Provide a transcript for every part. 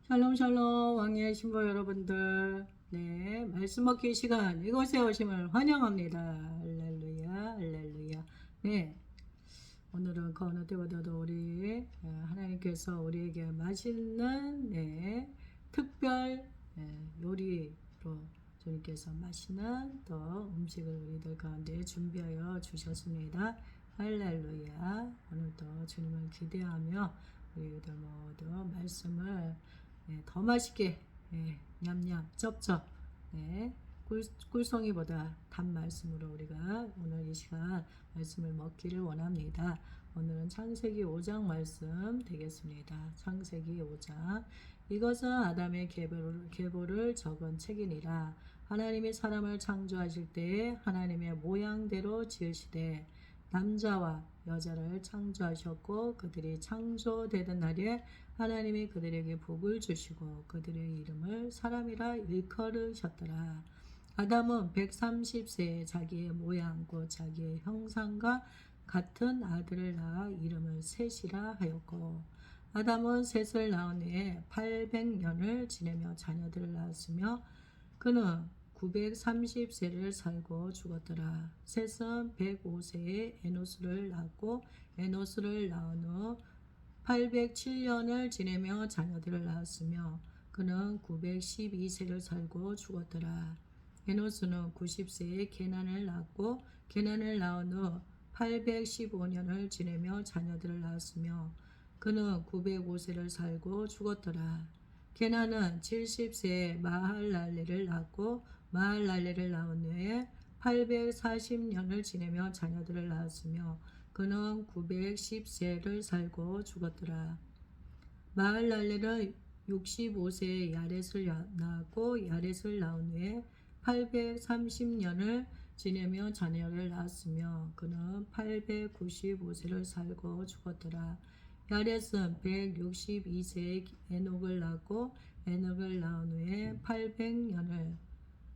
샬롬 샬롬 왕의 신부 여러분들, 네, 말씀 먹기 시간 이곳에 오심을 환영합니다. 할렐루야 할렐루야. 네, 오늘은 그 어느 때보다도 우리 하나님께서 우리에게 맛있는 특별 요리로 주님께서 맛있는 또 음식을 우리들 가운데 준비하여 주셨습니다. 할렐루야. 오늘도 주님을 기대하며 우리들 모두 말씀을 더 맛있게 냠냠 쩝쩝 꿀송이보다 단 말씀으로 우리가 오늘 이 시간 말씀을 먹기를 원합니다. 오늘은 창세기 5장 말씀 되겠습니다. 창세기 5장. 이것은 아담의 계보를 적은 책이니라. 하나님이 사람을 창조하실 때에 하나님의 모양대로 지으시되 남자와 여자를 창조하셨고 그들이 창조되던 날에 하나님이 그들에게 복을 주시고 그들의 이름을 사람이라 일컬으셨더라. 아담은 130세에 자기의 모양 곧 자기의 형상과 같은 아들을 낳아 이름을 셋이라 하였고 아담은 셋을 낳은 후에 800년을 지내며 자녀들을 낳았으며 그는 930세를 살고 죽었더라. 셋은 105세에 에노스를 낳았고 에노스를 낳은 후 807년을 지내며 자녀들을 낳았으며 그는 912세를 살고 죽었더라. 에노스는 90세에 게난을 낳았고 게난을 낳은 후 815년을 지내며 자녀들을 낳았으며 그는 905세를 살고 죽었더라. 게난은 70세에 마할랄레를 낳았고 마할랄레를 낳은 후에 840년을 지내며 자녀들을 낳았으며 그는 910세를 살고 죽었더라. 마할랄레는 65세에 야렛을 낳았고 야렛을 낳은 후에 830년을 지내며 자녀를 낳았으며 그는 895세를 살고 죽었더라. 야렛은 162세에 에녹을 낳고 에녹을 낳은 후에 800년을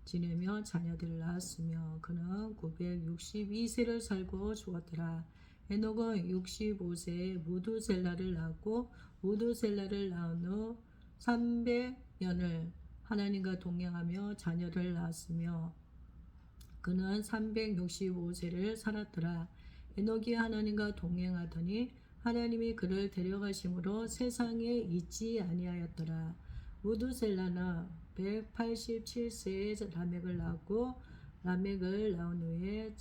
지내며 자녀들을 낳았으며 그는 962세를 살고 죽었더라. 에녹은 65세에 무두셀라를 낳고 무두셀라를 낳은 후 300년을 하나님과 동행하며 자녀를 낳았으며 그는 365세를 살았더라. 에녹이 하나님과 동행하더니 하나님이 그를 데려가심으로 세상에 있지 아니하였더라. 무두셀라는 187세에 라멕을 낳았고 라멕을 낳은 후에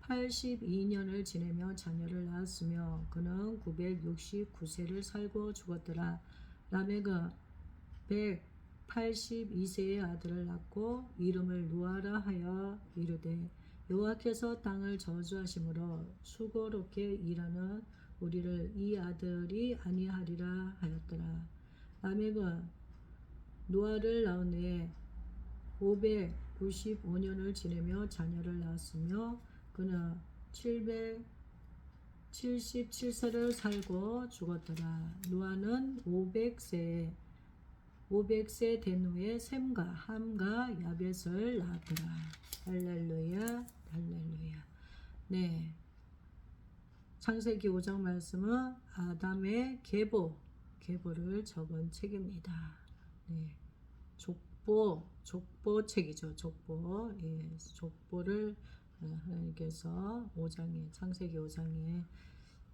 782년을 지내며 자녀를 낳았으며 그는 969세를 살고 죽었더라. 라멕은 182세의 아들을 낳고 이름을 누아라 하여 이르되 여호와께서 땅을 저주하심으로 수고롭게 일하는 우리를 이 아들이 아니하리라 하였더라. 라멕은 노아를 낳은 후에 595년을 지내며 자녀를 낳았으며 그는 777세를 살고 죽었더라. 노아는 500세 된 후에 셈과 함과 야벳을 낳았더라. 할렐루야 할렐루야. 네, 창세기 5장 말씀은 아담의 계보를 적은 책입니다. 네, 족보 책이죠. 족보를 하나님께서 창세기 5장에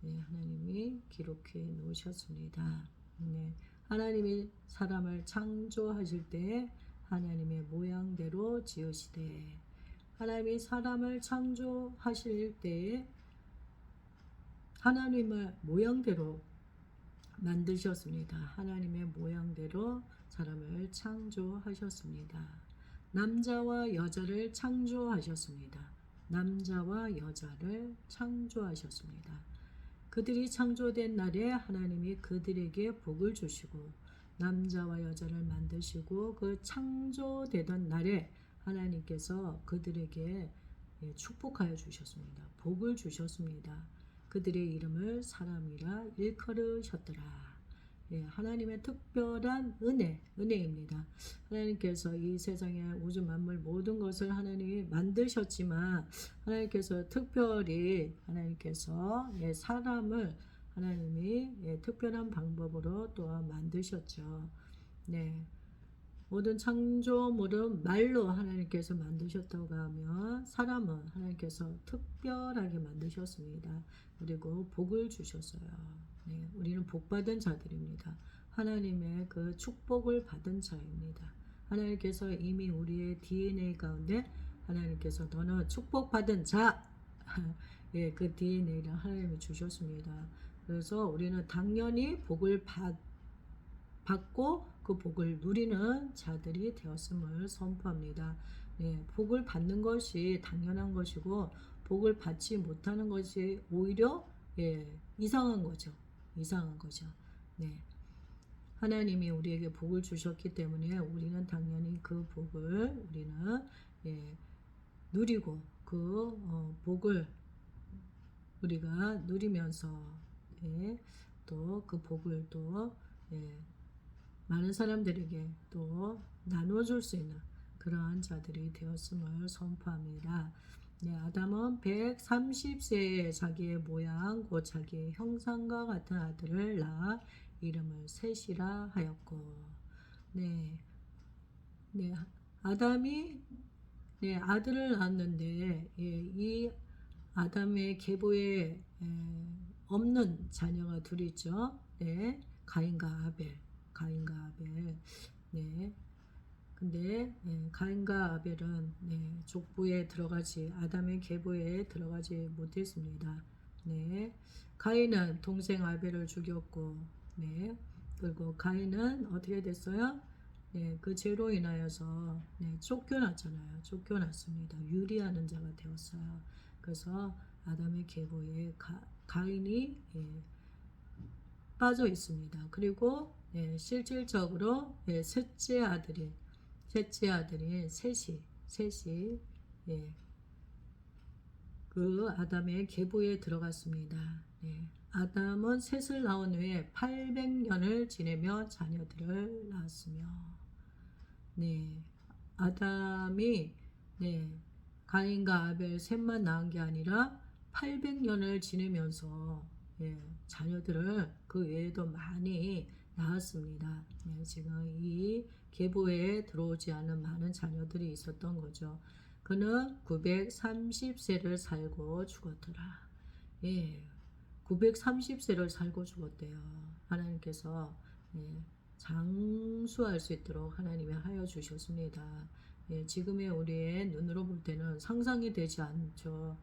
하나님이 기록해 놓으셨습니다. 네, 하나님이 사람을 창조하실 때 하나님의 모양대로 지으시되 하나님이 사람을 창조하실 때에 하나님의 모양대로 만드셨습니다. 하나님의 모양대로 사람을 창조하셨습니다. 남자와 여자를 창조하셨습니다. 남자와 여자를 창조하셨습니다. 그들이 창조된 날에 하나님이 그들에게 복을 주시고 남자와 여자를 만드시고 그 창조되던 날에 하나님께서 그들에게 축복하여 주셨습니다. 복을 주셨습니다. 그들의 이름을 사람이라 일컬으셨더라. 하나님의 특별한 은혜입니다. 하나님께서 이 세상의 우주 만물 모든 것을 하나님이 만드셨지만 하나님께서 특별히 사람을 하나님이 특별한 방법으로 또한 만드셨죠. 네. 모든 창조물은 말로 하나님께서 만드셨다고 하면 사람은 하나님께서 특별하게 만드셨습니다. 그리고 복을 주셨어요. 네, 우리는 복받은 자들입니다. 하나님의 그 축복을 받은 자입니다. 하나님께서 이미 우리의 DNA 가운데 하나님께서 너는 축복받은 자 예, 그 DNA를 하나님이 주셨습니다. 그래서 우리는 당연히 복을 받고 그 복을 누리는 자들이 되었음을 선포합니다. 네, 복을 받는 것이 당연한 것이고 복을 받지 못하는 것이 오히려 이상한 거죠. 이상한 거죠. 네. 하나님이 우리에게 복을 주셨기 때문에 우리는 당연히 그 복을 우리는 누리고 그 복을 우리가 누리면서 또 그 복을 또 많은 사람들에게 또 나눠줄 수 있는 그러한 자들이 되었음을 선포합니다. 네, 아담은 130세에 자기의 모양 곧 자기의 형상과 같은 아들을 낳아 이름을 셋이라 하였고, 네, 아담이 아들을 낳았는데 이 아담의 계보에 없는 자녀가 둘 있죠. 네, 가인과 아벨. 네. 근데 가인과 아벨은 족보에 들어가지 아담의 계보에 들어가지 못했습니다. 네. 가인은 동생 아벨을 죽였고, 네. 그리고 가인은 어떻게 됐어요? 그 죄로 인하여서 쫓겨났잖아요. 쫓겨났습니다. 유리하는 자가 되었어요. 그래서 아담의 계보에 가인이 빠져 있습니다. 그리고 실질적으로 셋째 아들인 셋이 그 아담의 계보에 들어갔습니다. 아담은 셋을 낳은 후에 800년을 지내며 자녀들을 낳았으며, 아담이 가인과 아벨 셋만 낳은 게 아니라 800년을 지내면서 자녀들을 그 외에도 많이 낳았습니다. 지금 이 계보에 들어오지 않은 많은 자녀들이 있었던 거죠. 그는 930세를 살고 죽었더라. 930세를 살고 죽었대요. 하나님께서 장수할 수 있도록 하나님이 하여 주셨습니다. 지금의 우리의 눈으로 볼 때는 상상이 되지 않죠.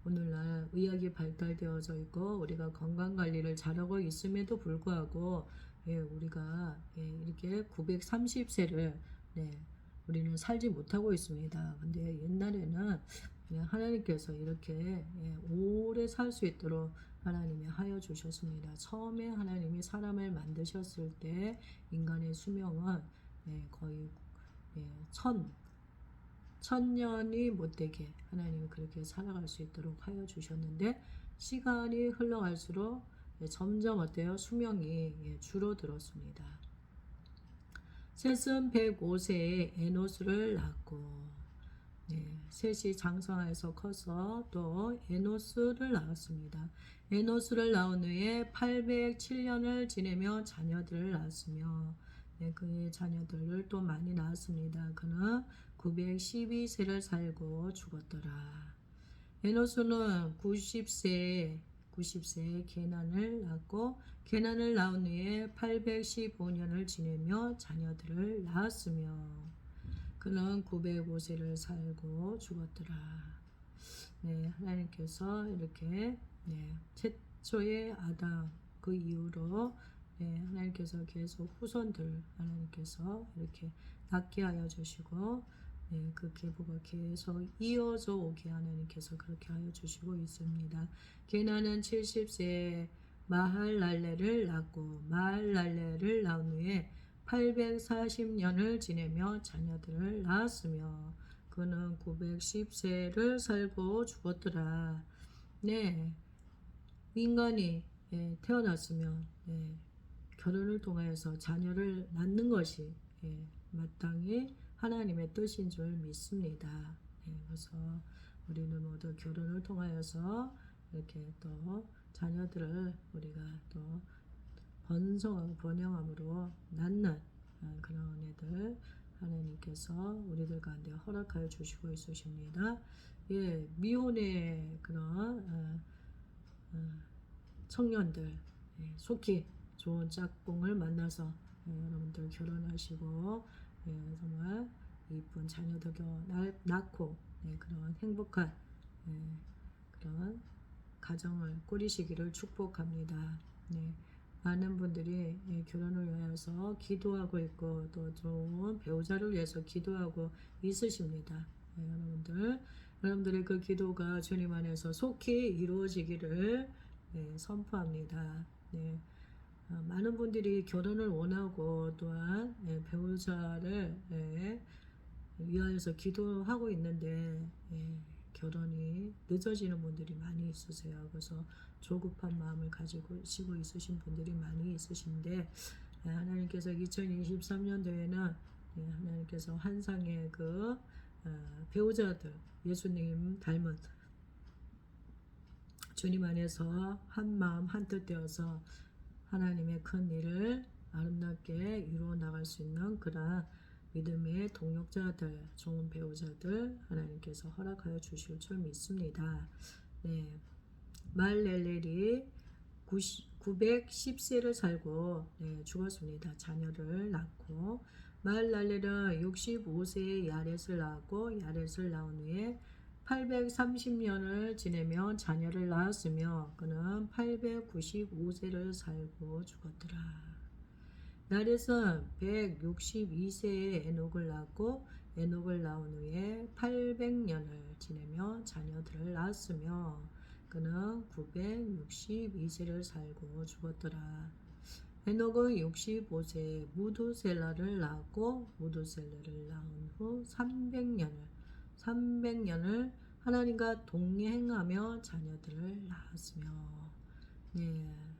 오늘날 의학이 발달되어져 있고 우리가 건강관리를 잘하고 있음에도 불구하고 우리가 이렇게 930세를 우리는 살지 못하고 있습니다. 근데 옛날에는 하나님께서 이렇게 오래 살 수 있도록 하나님이 하여 주셨습니다. 처음에 하나님이 사람을 만드셨을 때 인간의 수명은 거의 천년이 못되게 하나님이 그렇게 살아갈 수 있도록 하여 주셨는데, 시간이 흘러갈수록 점점 어때요? 수명이 줄어들었습니다. 셋은 105세에 에노스를 낳고, 셋이 장성하여서 커서 또 에노스를 낳았습니다. 에노스를 낳은 후에 807년을 지내며 자녀들을 낳았으며, 그의 자녀들을 또 많이 낳았습니다. 그는 912세를 살고 죽었더라. 에노스는 90세에 게난을 낳고, 게난을 낳은 후에 815년을 지내며 자녀들을 낳았으며, 그는 905세를 살고 죽었더라. 하나님께서 이렇게 최초의 아담 그 이후로 하나님께서 계속 후손들 하나님께서 이렇게 낳게 하여 주시고, 그 계보가 계속 이어져 오게 하나님께서 그렇게 하여 주시고 있습니다. 게나는 70세에 마할랄레를 낳고, 마할랄레를 낳은 후에 840년을 지내며 자녀들을 낳았으며, 그는 910세를 살고 죽었더라. 인간이 태어났으면 결혼을 통하여서 자녀를 낳는 것이 마땅히 하나님의 뜻인 줄 믿습니다. 그래서 우리는 모두 결혼을 통하여서 이렇게 또 자녀들을 우리가 또 번성하고 번영함으로 낳는 그런 은혜들 하나님께서 우리들 가운데 허락하여 주시고 있으십니다. 예, 미혼의 그런 청년들 속히 좋은 짝꿍을 만나서 여러분들 결혼하시고 정말 이쁜 자녀들도 낳고 그런 행복한 그런 가정을 꾸리시기를 축복합니다. 많은 분들이 결혼을 위해서 기도하고 있고 또 좋은 배우자를 위해서 기도하고 있으십니다. 여러분들의 그 기도가 주님 안에서 속히 이루어지기를 선포합니다. 많은 분들이 결혼을 원하고 또한 배우자를 위하여서 기도하고 있는데 결혼이 늦어지는 분들이 많이 있으세요. 그래서 조급한 마음을 가지고 있으신 분들이 많이 있으신데 하나님께서 2023년도에는 하나님께서 환상의 그 배우자들 예수님 닮은 주님 안에서 한 마음 한뜻 되어서 하나님의 큰 일을 아름답게 이루어 나갈 수 있는 그러한 믿음의 동력자들, 좋은 배우자들 하나님께서 허락하여 주실 줄 믿습니다. 말렐렐이 910세를 살고 죽었습니다. 자녀를 낳고 말랄렐은 65세에 야렛을 낳았고 야렛을 낳은 후에 830년을 지내며 자녀를 낳았으며 그는 895세를 살고 죽었더라. 야렛은 162세에 에녹을 낳았고 에녹을 낳은 후에 800년을 지내며 자녀들을 낳았으며 그는 962세를 살고 죽었더라. 에녹은 65세에 무두셀라를 낳았고 무두셀라를 낳은 후 300년을 하나님과 동행하며 자녀들을 낳았으며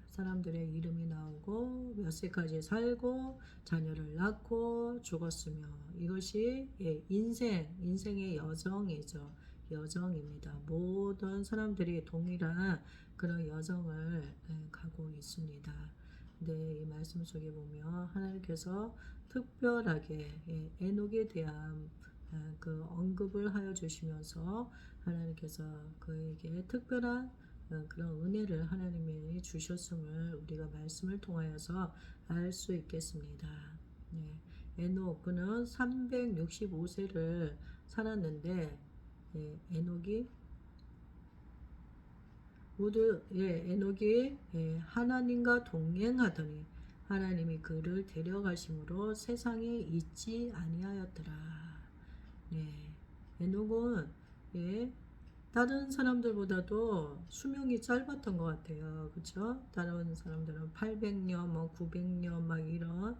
사람들의 이름이 나오고 몇 세까지 살고 자녀를 낳고 죽었으며 이것이 인생의 여정이죠. 여정입니다. 모든 사람들이 동일한 그런 여정을 가고 있습니다. 근데 이 말씀 속에 보면 하나님께서 특별하게 에녹에 대한 그 언급을 하여 주시면서 하나님께서 그에게 특별한 그런 은혜를 하나님이 주셨음을 우리가 말씀을 통하여서 알 수 있겠습니다. 에녹 그는 365세를 살았는데 에녹이 하나님과 동행하더니 하나님이 그를 데려가심으로 세상에 있지 아니하였더라. 에녹은 다른 사람들보다도 수명이 짧았던 것 같아요. 그렇죠? 다른 사람들은 800년, 900년 막 이런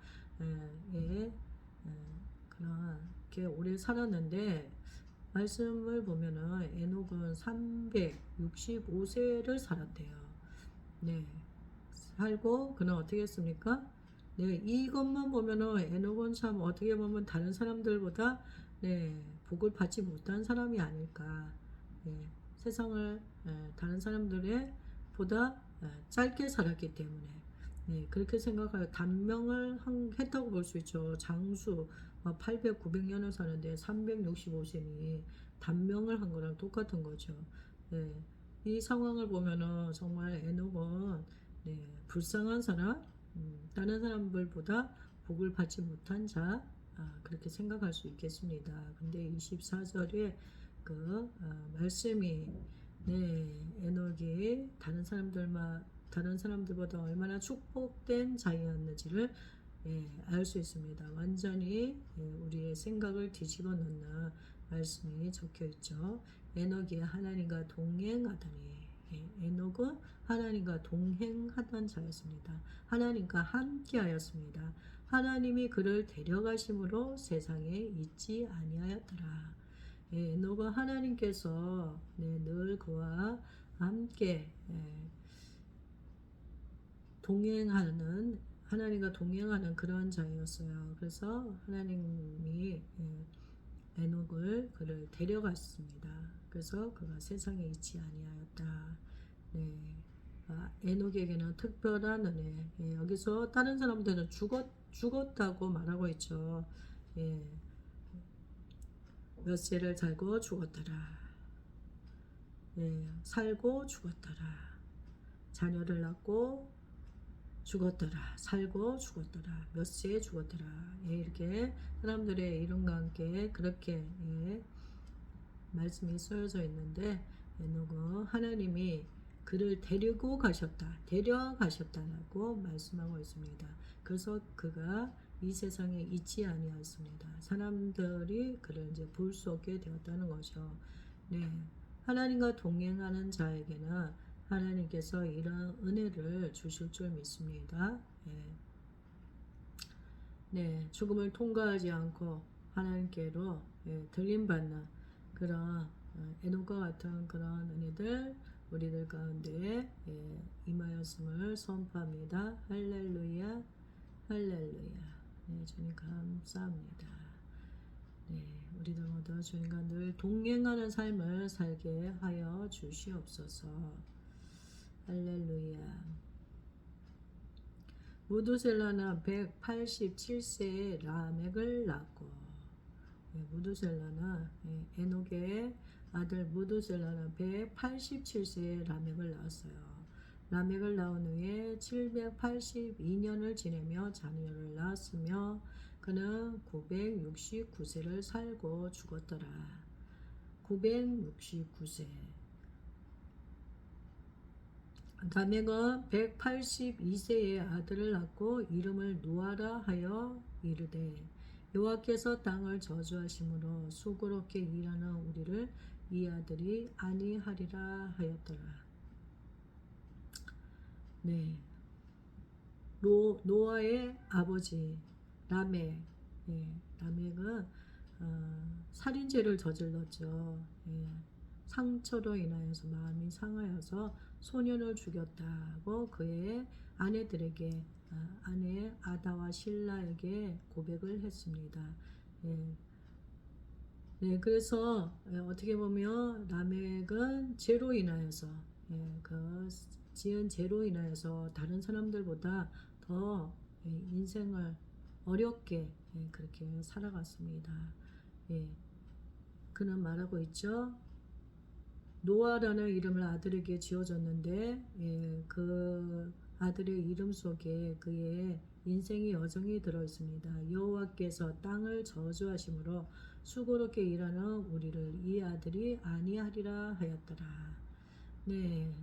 그렇게 오래 살았는데 말씀을 보면은 에녹은 365세를 살았대요. 살고 그는 어떻게 했습니까? 이것만 보면은 에녹은 참 어떻게 보면 다른 사람들보다 복을 받지 못한 사람이 아닐까. 세상을 다른 사람들의 보다 짧게 살았기 때문에 그렇게 생각하여 단명을 했다고 볼 수 있죠. 장수 800, 900년을 사는데 365세니 단명을 한 거랑 똑같은 거죠. 이 상황을 보면은 정말 에녹은 불쌍한 사람, 다른 사람들보다 복을 받지 못한 자 그렇게 생각할 수 있겠습니다. 근데 24절에 그 말씀이 에녹이 다른 사람들보다 얼마나 축복된 자였는지를 알 수 있습니다. 완전히 우리의 생각을 뒤집어 놓는 말씀이 적혀 있죠. 에녹이 하나님과 동행하더니 에녹은 하나님과 동행하던 자였습니다. 하나님과 함께하였습니다. 하나님이 그를 데려가심으로 세상에 있지 아니하였더라. 에녹은 하나님께서 늘 그와 함께 하나님과 동행하는 그런 자였어요. 그래서 하나님이 에녹을 그를 데려갔습니다. 그래서 그가 세상에 있지 아니하였다. 에녹에게는 특별한 은혜. 예, 여기서 다른 사람들은 죽었다고 말하고 있죠. 예, 몇 세를 살고 죽었더라. 예, 살고 죽었더라. 자녀를 낳고 죽었더라. 살고 죽었더라. 몇 세에 죽었더라. 예, 이렇게 사람들의 이름과 함께 그렇게 예, 말씀이 쓰여져 있는데 에녹은 하나님이 그를 데리고 가셨다. 데려가셨다라고 말씀하고 있습니다. 그래서 그가 이 세상에 있지 아니하였습니다. 사람들이 그를 이제 볼 수 없게 되었다는 거죠. 네. 하나님과 동행하는 자에게는 하나님께서 이런 은혜를 주실 줄 믿습니다. 네. 네, 죽음을 통과하지 않고 하나님께로 예, 들림받는 그런 에녹과 같은 그런 은혜들 우리들 가운데 예, 임하였음을 선포합니다. 할렐루야, 할렐루야. 네, 주님 감사합니다. 네, 우리들 모두 주님과 늘 동행하는 삶을 살게 하여 주시옵소서. 할렐루야. 무두셀라는 187세에 라멕을 낳고 무두셀라는 에녹의 아들 무두셀라는 187세에 라멕을 낳았어요. 라멕을 낳은 후에 782년을 지내며 자녀를 낳았으며 그는 969세를 살고 죽었더라. 969세. 라멕은 182세의 아들을 낳고 이름을 노아라 하여 이르되 여호와께서 땅을 저주하심으로 수고롭게 일하는 우리를 이 아들이 아니하리라 하였더라. 네, 노아의 아버지 라멕. 예, 라멕은 살인죄를 저질렀죠. 예, 상처로 인하여서 마음이 상하여서 소년을 죽였다고 그의 아내들에게 아내 아다와 실라에게 고백을 했습니다. 예. 네, 그래서 어떻게 보면 라멕은 죄로 인하여서 그 지은 죄로 인하여서 다른 사람들보다 더 인생을 어렵게 그렇게 살아갔습니다. 예. 그는 말하고 있죠. 노아라는 이름을 아들에게 지어줬는데 그 아들의 이름 속에 그의 인생의 여정이 들어있습니다. 여호와께서 땅을 저주하심으로 수고롭게 일하는 우리를 이 아들이 아니하리라 하였더라. 네,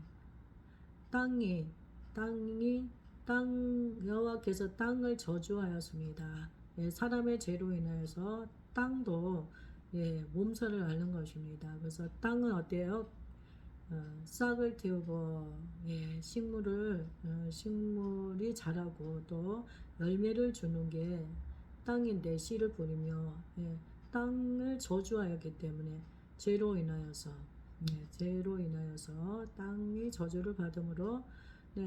여호와께서 땅을 저주하였습니다. 사람의 죄로 인하여서 땅도 몸살을 앓는 것입니다. 그래서 땅은 어때요? 싹을 틔우고 식물이 자라고 또 열매를 주는 게 땅인데 씨를 뿌리며 땅을 저주하였기 때문에 죄로 인하여서 땅이 저주를 받음으로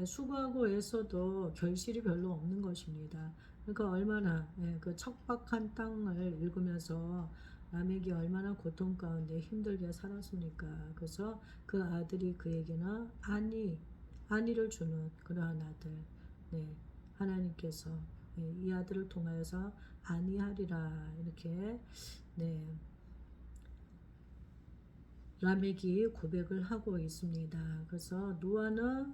수고하고 애써도 결실이 별로 없는 것입니다. 그러니까 얼마나 그 척박한 땅을 읽으면서 라멕이 얼마나 고통 가운데 힘들게 살았습니까? 그래서 그 아들이 그에게는 안위를 주는 그러한 아들. 네, 하나님께서 이 아들을 통하여서 안위하리라 이렇게 라멕이 고백을 하고 있습니다. 그래서 노아는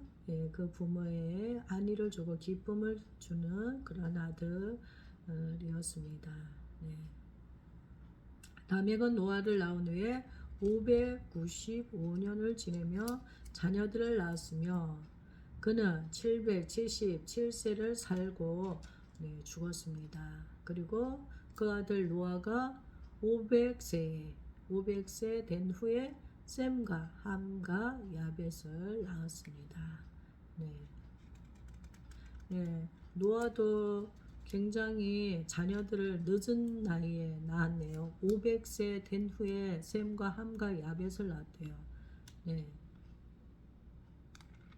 그 부모의 안위를 주고 기쁨을 주는 그런 아들이었습니다. 네. 라멕은 노아를 낳은 후에 595년을 지내며 자녀들을 낳았으며 그는 777세를 살고 죽었습니다. 그리고 그 아들 노아가 500세 된 후에 셈과 함과 야벳을 낳았습니다. 노아도 굉장히 자녀들을 늦은 나이에 낳았네요. 500세 된 후에 셈과 함과 야벳을 낳았대요.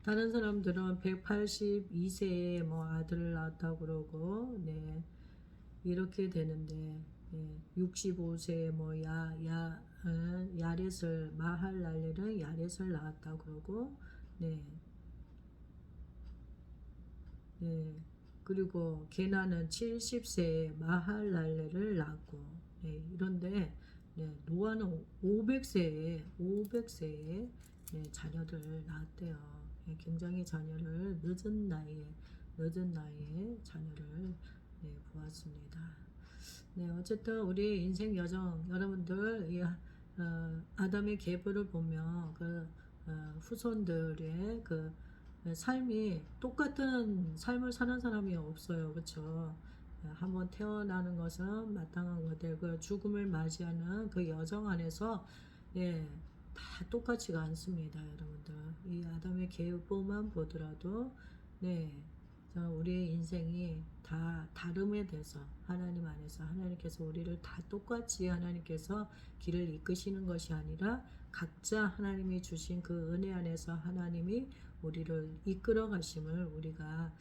다른 사람들은 182세에 뭐 아들을 낳았다고 그러고 이렇게 되는데 65세에 뭐 야렛을 마할랄렐은 야렛을 낳았다고 그러고 예, 그리고 게나는 70세에 마할랄레를 낳고, 예, 이런데 노아는 500세에 자녀들을 낳았대요. 예, 굉장히 자녀를 늦은 나이에 자녀를 보았습니다. 네, 어쨌든 우리 인생 여정 여러분들 아담의 계보를 보면 후손들의 삶이 똑같은 삶을 사는 사람이 없어요. 그렇죠? 한번 태어나는 것은 마땅한 것들, 죽음을 맞이하는 그 여정 안에서 예, 다 똑같지가 않습니다, 여러분들. 이 아담의 계보만 보더라도 우리의 인생이 다 다름에 대해서 하나님 안에서 하나님께서 우리를 다 똑같이 하나님께서 길을 이끄시는 것이 아니라 각자 하나님이 주신 그 은혜 안에서 하나님이 우리를 이끌어 가심을 우리가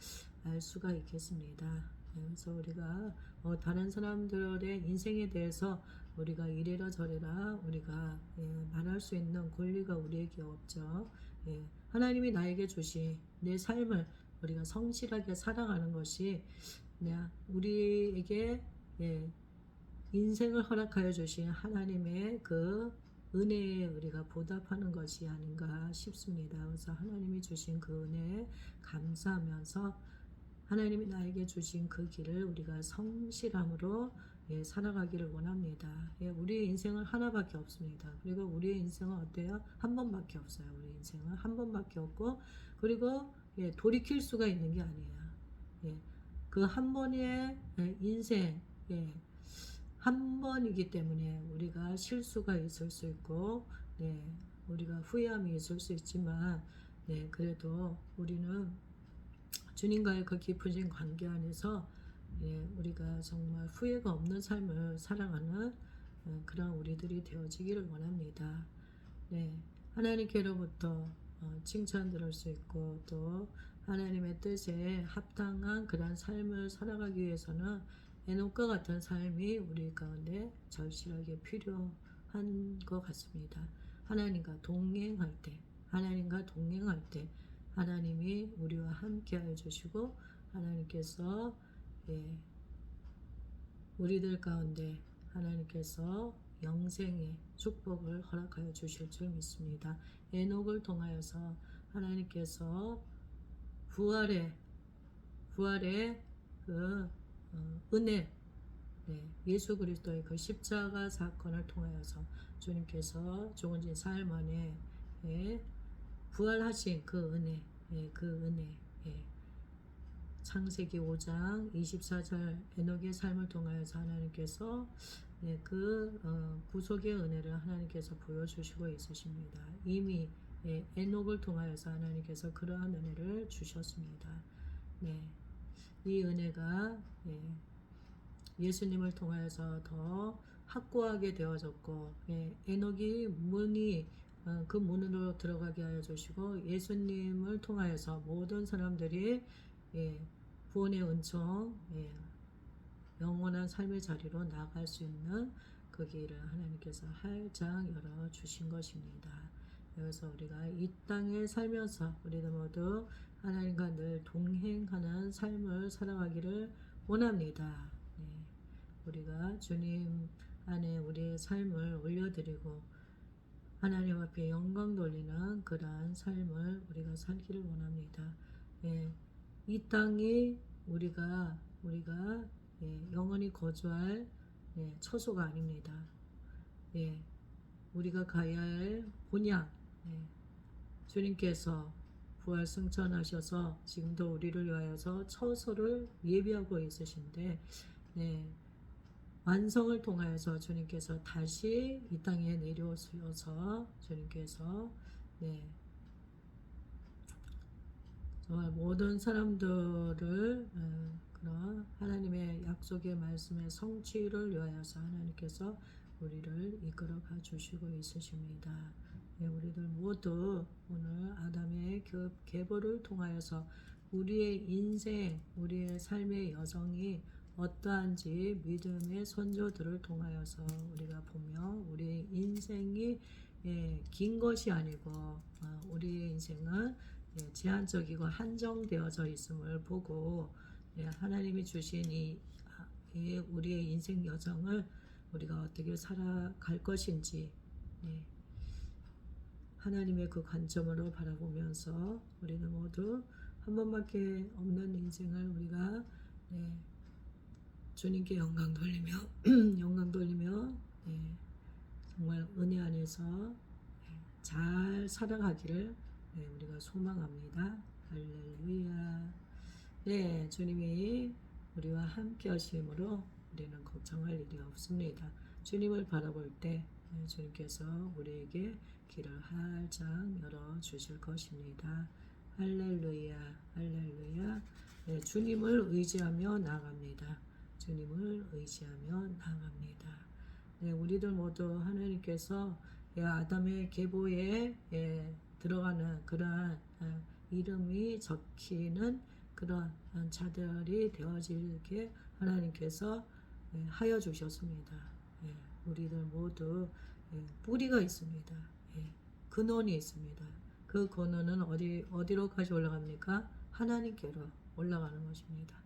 알 수가 있겠습니다. 그래서 우리가 다른 사람들의 인생에 대해서 우리가 이래라 저래라 우리가 말할 수 있는 권리가 우리에게 없죠. 하나님이 나에게 주신 내 삶을 우리가 성실하게 살아가는 것이 우리에게 인생을 허락하여 주신 하나님의 그 은혜에 우리가 보답하는 것이 아닌가 싶습니다. 그래서 하나님이 주신 그 은혜에 감사하면서 하나님이 나에게 주신 그 길을 우리가 성실함으로 살아가기를 원합니다. 우리의 인생은 하나밖에 없습니다. 그리고 우리의 인생은 어때요? 한 번밖에 없어요. 우리 인생은 한 번밖에 없고, 그리고 돌이킬 수가 있는 게 아니에요. 그 한 번의 인생, 한 번이기 때문에 우리가 실수가 있을 수 있고, 우리가 후회함이 있을 수 있지만, 그래도 우리는 주님과의 그 깊으신 관계 안에서 우리가 정말 후회가 없는 삶을 살아가는 그런 우리들이 되어지기를 원합니다. 하나님께로부터 칭찬 들을 수 있고 또 하나님의 뜻에 합당한 그런 삶을 살아가기 위해서는 에녹과 같은 삶이 우리 가운데 절실하게 필요한 것 같습니다. 하나님과 동행할 때 하나님이 우리와 함께 하여 주시고 하나님께서 우리들 가운데 하나님께서 영생의 축복을 허락하여 주실 줄 믿습니다. 에녹을 통하여서 하나님께서 부활의 그 은혜, 예수 그리스도의 그 십자가 사건을 통하여서 주님께서 죽은 삶 안에 부활하신 그 은혜, 창세기 5장 24절 에녹의 삶을 통하여서 하나님께서 구속의 은혜를 하나님께서 보여주시고 있으십니다. 이미 에녹을 통하여서 하나님께서 그러한 은혜를 주셨습니다. 이 은혜가 예수님을 통하여서 더 확고하게 되어졌고 에녹이 그 문으로 들어가게 하여 주시고 예수님을 통하여서 모든 사람들이 구원의 은총, 영원한 삶의 자리로 나아갈 수 있는 그 길을 하나님께서 활짝 열어 주신 것입니다. 그래서 우리가 이 땅에 살면서 우리들 모두 하나님과 늘 동행하는 삶을 살아가기를 원합니다. 우리가 주님 안에 우리의 삶을 올려드리고 하나님 앞에 영광 돌리는 그러한 삶을 우리가 살기를 원합니다. 이 땅이 우리가 영원히 거주할 처소가 아닙니다. 우리가 가야 할 본향, 주님께서 부활 승천하셔서 지금도 우리를 위하여서 처소를 예비하고 있으신데 완성을 통하여서 주님께서 다시 이 땅에 내려오셔서 주님께서 정말 모든 사람들을 그런 하나님의 약속의 말씀의 성취를 위하여서 하나님께서 우리를 이끌어가 주시고 있으십니다. 우리들 모두 오늘 아담의 계보를 통하여서 우리의 인생, 우리의 삶의 여정이 어떠한지 믿음의 선조들을 통하여서 우리가 보며 우리의 인생이 긴 것이 아니고 우리의 인생은 제한적이고 한정되어져 있음을 보고 하나님이 주신 이 우리의 인생 여정을 우리가 어떻게 살아갈 것인지 하나님의 그 관점으로 바라보면서 우리는 모두 한 번밖에 없는 인생을 우리가 주님께 영광 돌리며 영광 돌리며 정말 은혜 안에서 잘 살아가기를 우리가 소망합니다. 할렐루야. 네, 주님이 우리와 함께 하심으로 우리는 걱정할 일이 없습니다. 주님을 바라볼 때 주님께서 우리에게 길을 활짝 열어 주실 것입니다. 할렐루야. 할렐루야. 네, 주님을 의지하며 나아갑니다. 주님을 의지하며 나아갑니다. 네, 우리들 모두 하나님께서 아담의 계보에 들어가는 그러한 이름이 적히는 그러한 자들이 되어지게 하나님께서 하여 주셨습니다. 우리들 모두 뿌리가 있습니다. 근원이 있습니다. 그 근원은 어디로까지 올라갑니까? 하나님께로 올라가는 것입니다.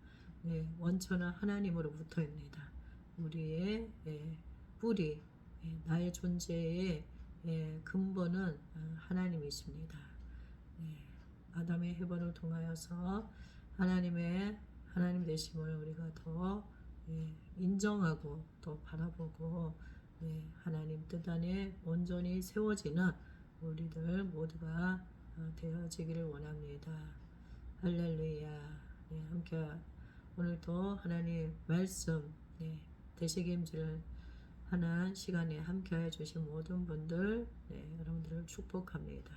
원천은 하나님으로부터입니다. 우리의 뿌리, 나의 존재의 근본은 하나님이십니다. 아담의 해번을 통하여서 하나님 되심을 우리가 더 인정하고 또 바라보고 하나님 뜻 안에 온전히 세워지는 우리들 모두가 되어지기를 원합니다. 할렐루야. 함께 오늘도 하나님 말씀 되새김질 하는 시간에 함께해 주신 모든 분들 여러분들을 축복합니다.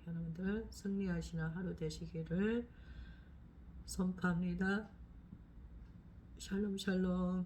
여러분들 승리하시는 하루 되시기를 선포합니다. 샬롬 샬롬.